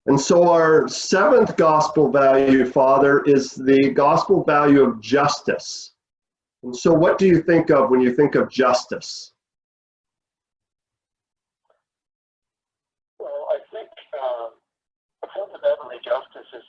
And so our seventh gospel value, Father, is the gospel value of justice. And so what do you think of when you think of justice? Well, I think fundamentally justice is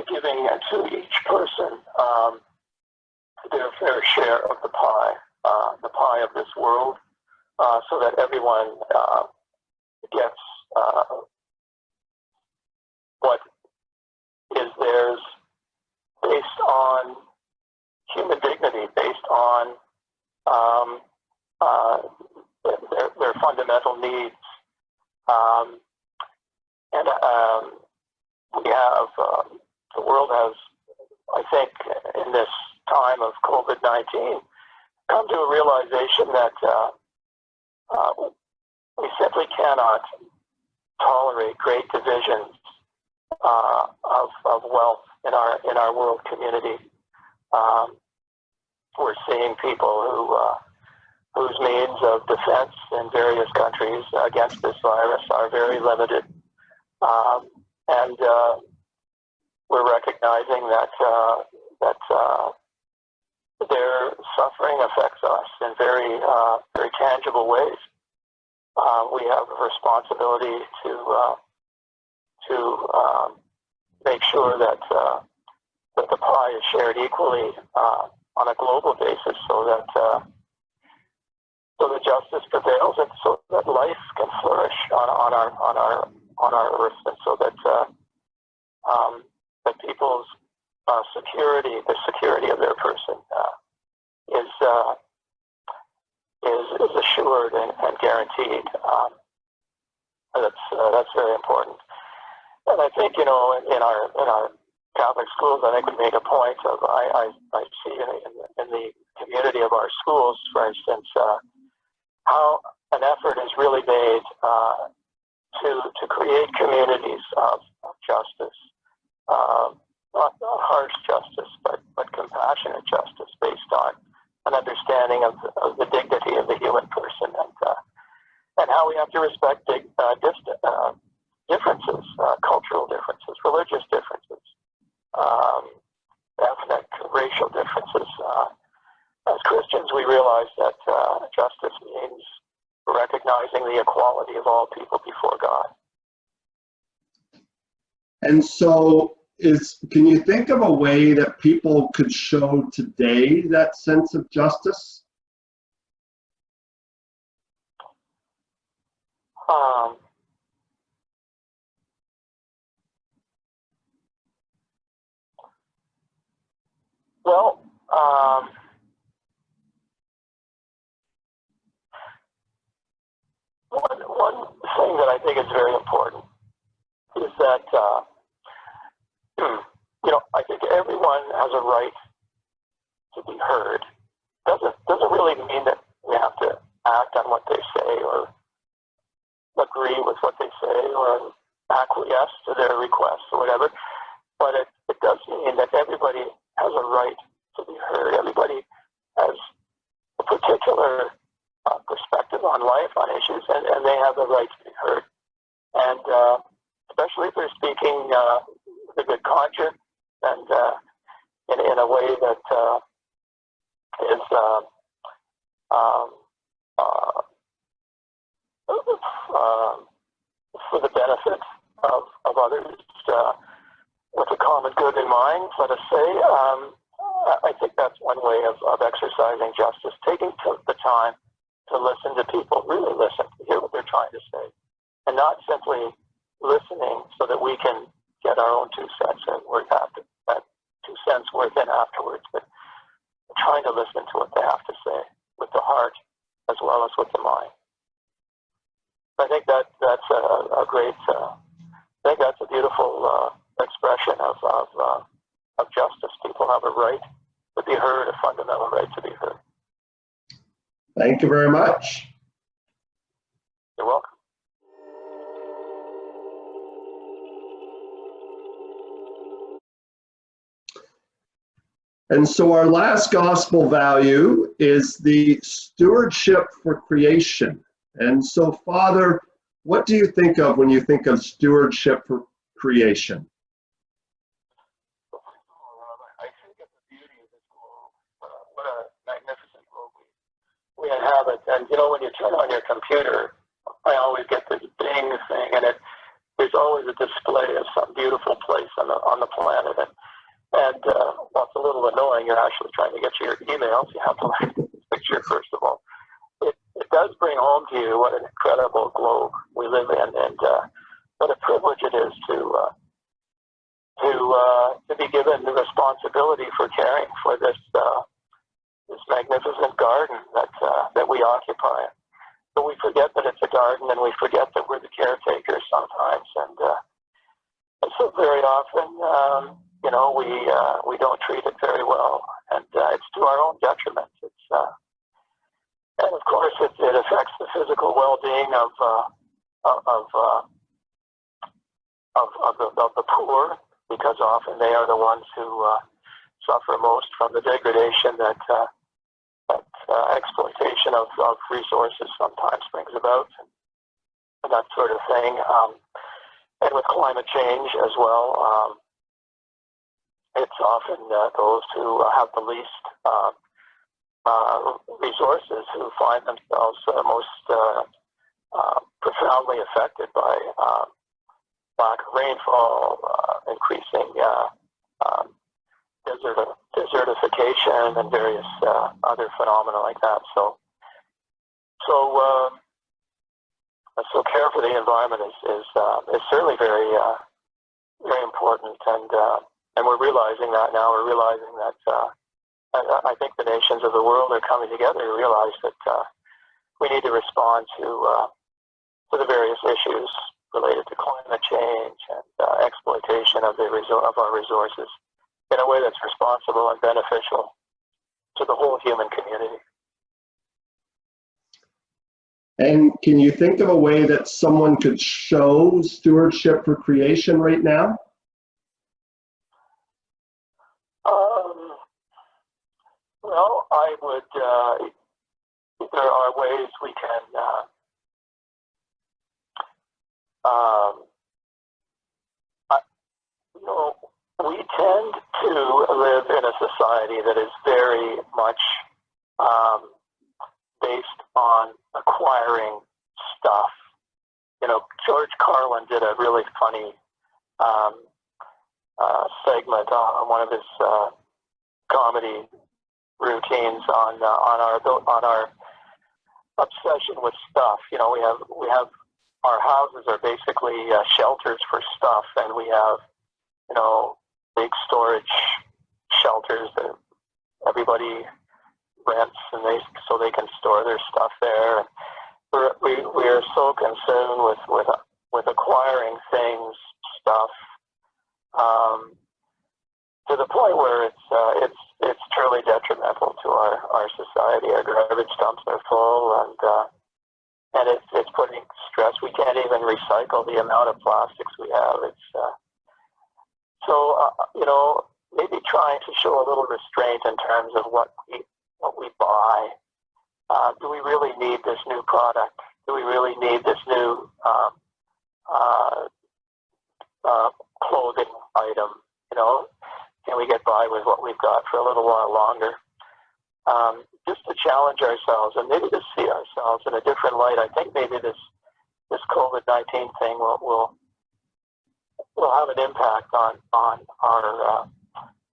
giving to each person their fair share of the pie of this world, so that everyone gets what is theirs based on human dignity, based on their fundamental needs. We have, the world has, I think, in this time of COVID-19, come to a realization that we simply cannot tolerate great divisions of wealth in our world community. We're seeing people whose means of defense in various countries against this virus are very limited, and we're recognizing that their suffering affects us in very tangible ways. We have a responsibility to make sure that the pie is shared equally on a global basis, so that justice prevails, and so that life can flourish on our earth, and so that that people's security, the security of their person, is assured and guaranteed. That's very important. And I think, in our Catholic schools, I think we make a point of, I see in the community of our schools, for instance, how an effort is really made to create communities of justice, not harsh justice, but compassionate justice based on an understanding of the dignity of the human person, and how we have to respect differences, cultural differences, religious differences, ethnic, racial differences. As Christians, we realize that justice means recognizing the equality of all people before God. And so can you think of a way that people could show today that sense of justice? Well, one thing that I think is very important is that I think everyone has a right to be heard. Doesn't really mean that we have to act on what they say or agree with what they say or acquiesce to their requests or whatever. But it does mean that everybody has a right to be heard. Everybody has a particular perspective on life, on issues, and they have the right to be heard. And especially if they're speaking with a good conscience and in a way that is for the benefit of others, with a common good in mind, let us say. I think that's one way of exercising justice, taking the time to listen to people, really listen, to hear what they're trying to say, and not simply listening so that we can get our own 2 cents in afterwards, but trying to listen to what they have to say with the heart as well as with the mind. I think that's a great. I think that's a beautiful expression of justice. People have a right to be heard, a fundamental right to be heard. Thank you very much. You're welcome. And so our last gospel value is the stewardship for creation. And so, Father, What do you think of when you think of stewardship for creation? I think of the beauty of this globe. What a magnificent globe we inhabit. And you know, when you turn on your computer, I always get this ding thing, and there's always a display of some beautiful place on the planet. And while it's a little annoying, you're actually trying to get to your emails. You have to like picture first of all. It does bring home to you what an incredible globe we live in, and what a privilege it is to be given the responsibility for caring for this magnificent garden that we occupy. But we forget that it's a garden, and we forget that we're the caretakers sometimes, and so very often, you know, we don't treat it very well, and it's to our own detriment. And of course, it affects the physical well-being of the poor, because often they are the ones who suffer most from the degradation that exploitation of resources sometimes brings about, and that sort of thing. And with climate change as well, it's often those who have the least resources who find themselves most profoundly affected by lack of rainfall, increasing desertification, and various other phenomena like that. So care for the environment is certainly very very important, and we're realizing that now. We're realizing that. I think the nations of the world are coming together to realize that we need to respond to the various issues related to climate change and exploitation of our resources in a way that's responsible and beneficial to the whole human community. And can you think of a way that someone could show stewardship for creation right now? Well, I would, there are ways we can, you know, we tend to live in a society that is very much based on acquiring stuff. You know, George Carlin did a really funny segment on one of his comedy routines on our obsession with stuff. You know, we have our houses are basically shelters for stuff, and we have, you know, big storage shelters that everybody rents, and so they can store their stuff there. We are so consumed with acquiring things, stuff, to the point where it's truly detrimental to our society. Our garbage dumps are full, and it's putting stress. We can't even recycle the amount of plastics we have. You know, maybe trying to show a little restraint in terms of what we buy. Do we really need this new product? Do we really need this new clothing item? You know, can we get by with what we've got for a little while longer? Just to challenge ourselves, and maybe to see ourselves in a different light. I think maybe this COVID-19 thing will have an impact on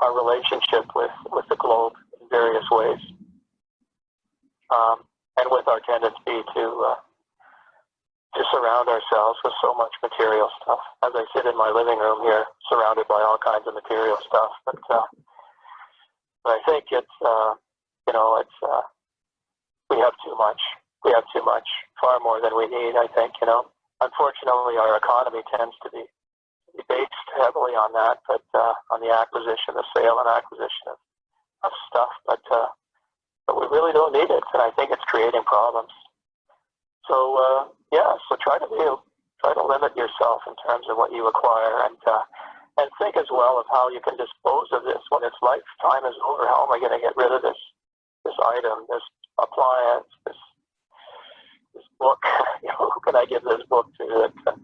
our relationship with the globe in various ways, and with our tendency to surround ourselves with so much material stuff. As I sit in my living room here, surrounded by all kinds of material stuff, but I think it's you know, we have too much. We have too much, far more than we need. I think, you know. Unfortunately, our economy tends to be based heavily on that, but on the acquisition, the sale and acquisition of stuff. But we really don't need it, and I think it's creating problems. So so try to limit yourself in terms of what you acquire, and think as well of how you can dispose of this when its lifetime is over. How am I going to get rid of this item, this appliance, this book? You know, can I give this book to that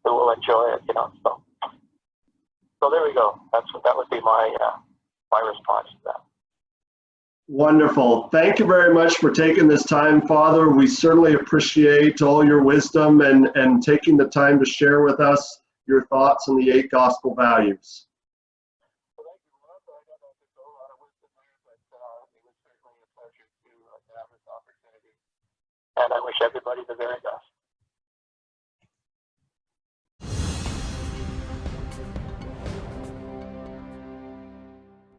will enjoy it? So there we go. That would be my my response to that. Wonderful. Thank you very much for taking this time, Father. We certainly appreciate all your wisdom and taking the time to share with us your thoughts on the 8 gospel values. Well, thank you, Rob. I don't know if there's a whole lot of wisdom there, but it was certainly a pleasure to have this opportunity. And I wish everybody the very best.